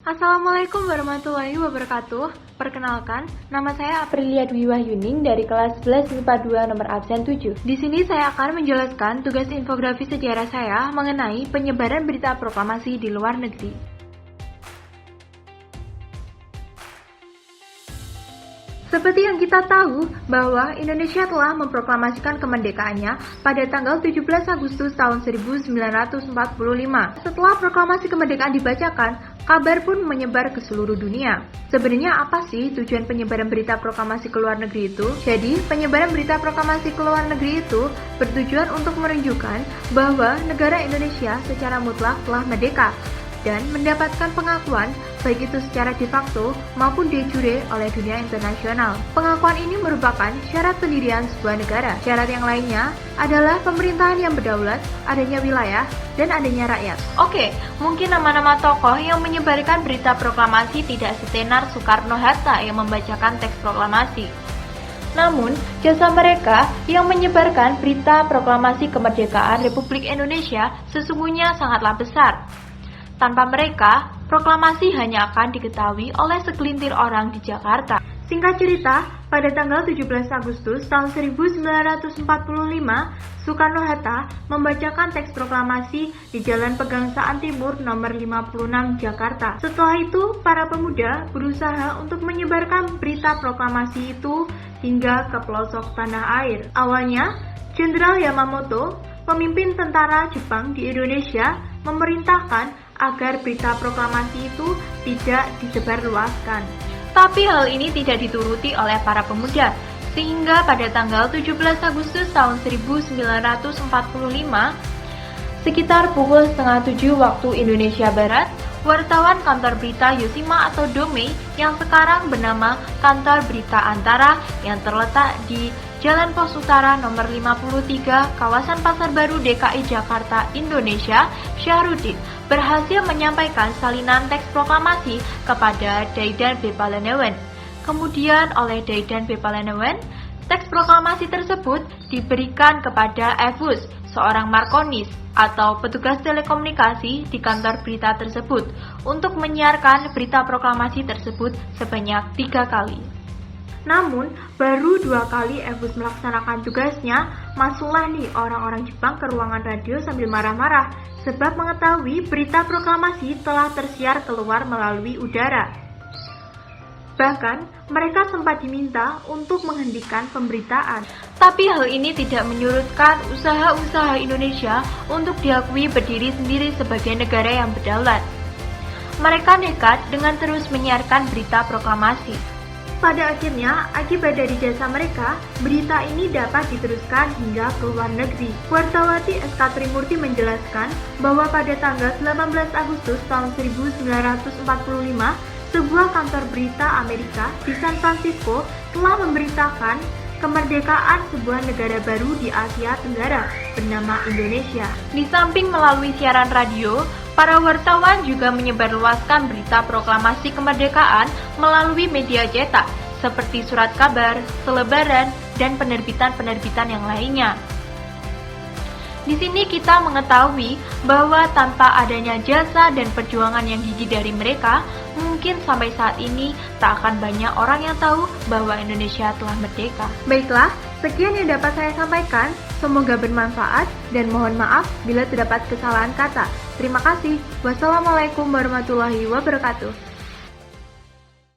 Assalamualaikum warahmatullahi wabarakatuh. Perkenalkan, nama saya Aprilia Dwi Wahyuning dari kelas 11 MIPA 2 nomor absen 7. Di sini saya akan menjelaskan tugas infografis sejarah saya mengenai penyebaran berita proklamasi di luar negeri. Seperti yang kita tahu bahwa Indonesia telah memproklamasikan kemerdekaannya pada tanggal 17 Agustus tahun 1945. Setelah proklamasi kemerdekaan dibacakan, kabar pun menyebar ke seluruh dunia. Sebenarnya apa sih tujuan penyebaran berita proklamasi ke luar negeri itu? Jadi, penyebaran berita proklamasi ke luar negeri itu bertujuan untuk menunjukkan bahwa negara Indonesia secara mutlak telah merdeka dan mendapatkan pengakuan baik itu secara de facto maupun de jure oleh dunia internasional. Pengakuan ini merupakan syarat pendirian sebuah negara. Syarat yang lainnya adalah pemerintahan yang berdaulat, adanya wilayah, dan adanya rakyat. Oke, mungkin nama-nama tokoh yang menyebarkan berita proklamasi tidak setenar Soekarno-Hatta yang membacakan teks proklamasi. Namun, jasa mereka yang menyebarkan berita proklamasi kemerdekaan Republik Indonesia sesungguhnya sangatlah besar. Tanpa mereka, proklamasi hanya akan diketahui oleh segelintir orang di Jakarta. Singkat cerita, pada tanggal 17 Agustus tahun 1945, Soekarno-Hatta membacakan teks proklamasi di Jalan Pegangsaan Timur nomor 56 Jakarta. Setelah itu, para pemuda berusaha untuk menyebarkan berita proklamasi itu hingga ke pelosok tanah air. Awalnya, Jenderal Yamamoto, pemimpin tentara Jepang di Indonesia, memerintahkan agar berita proklamasi itu tidak disebarluaskan. Tapi hal ini tidak dituruti oleh para pemuda, sehingga pada tanggal 17 Agustus tahun 1945, sekitar pukul 6:30 waktu Indonesia Barat, wartawan kantor berita Yoshima atau Dome yang sekarang bernama Kantor Berita Antara yang terletak di Jalan Pos Utara nomor 53, kawasan Pasar Baru DKI Jakarta, Indonesia, Syahrudin, berhasil menyampaikan salinan teks proklamasi kepada Daidan B. Palenewen. Kemudian oleh Daidan B. Palenewen, teks proklamasi tersebut diberikan kepada Evus, seorang markonis atau petugas telekomunikasi di kantor berita tersebut, untuk menyiarkan berita proklamasi tersebut sebanyak 3 kali. Namun, baru 2 kali Evus melaksanakan tugasnya, masuklah nih orang-orang Jepang ke ruangan radio sambil marah-marah, sebab mengetahui berita proklamasi telah tersiar keluar melalui udara. Bahkan, mereka sempat diminta untuk menghentikan pemberitaan. Tapi hal ini tidak menyurutkan usaha-usaha Indonesia untuk diakui berdiri sendiri sebagai negara yang berdaulat. Mereka nekat dengan terus menyiarkan berita proklamasi. Pada akhirnya, akibat dari jasa mereka, berita ini dapat diteruskan hingga ke luar negeri. Wartawati SK Trimurti menjelaskan bahwa pada tanggal 18 Agustus tahun 1945, sebuah kantor berita Amerika di San Francisco telah memberitakan kemerdekaan sebuah negara baru di Asia Tenggara bernama Indonesia. Di samping melalui siaran radio, para wartawan juga menyebarluaskan berita proklamasi kemerdekaan melalui media cetak, seperti surat kabar, selebaran, dan penerbitan-penerbitan yang lainnya. Di sini kita mengetahui bahwa tanpa adanya jasa dan perjuangan yang gigih dari mereka, mungkin sampai saat ini tak akan banyak orang yang tahu bahwa Indonesia telah merdeka. Baiklah, sekian yang dapat saya sampaikan. Semoga bermanfaat dan mohon maaf bila terdapat kesalahan kata. Terima kasih. Wassalamualaikum warahmatullahi wabarakatuh.